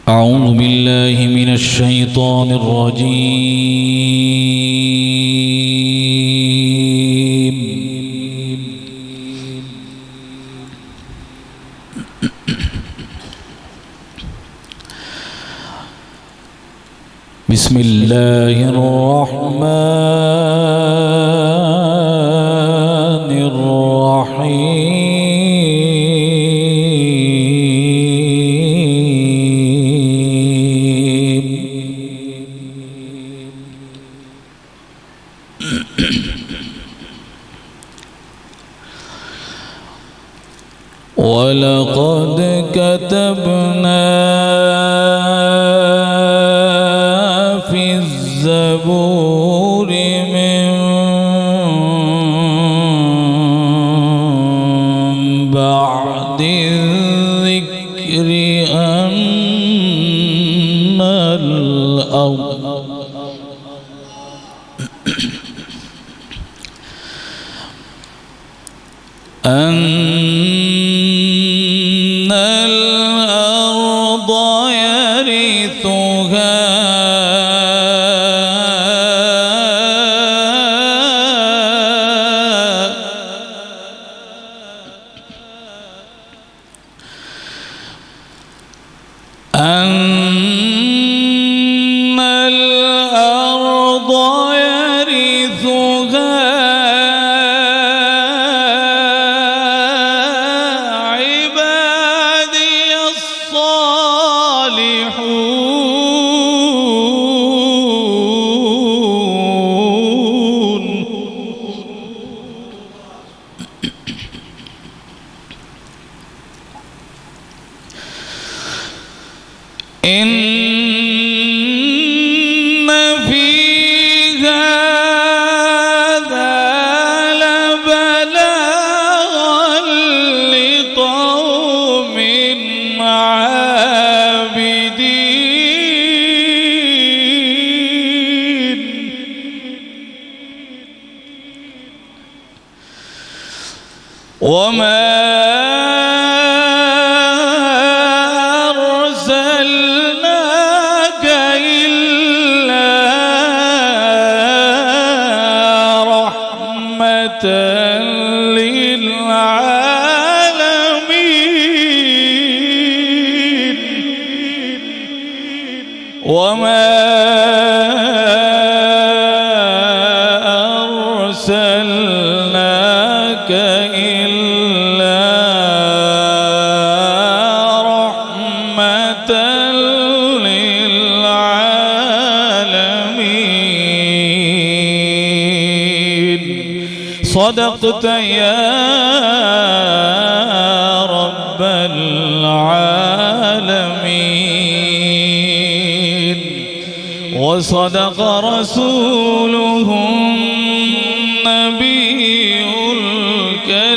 أعوذ بالله من الشيطان الرجيم. بسم الله الرحمن الرحيم. ولقد كتبنا في الزبور من بعد الذكر أن الأرض يرثها إن في هذا لبلاغا لقوم عابدين وما للعالمين وما أرسلناك إلا رحمة للعالمين. صدقت يا رب العالمين وصدق رسوله النبي الكريم.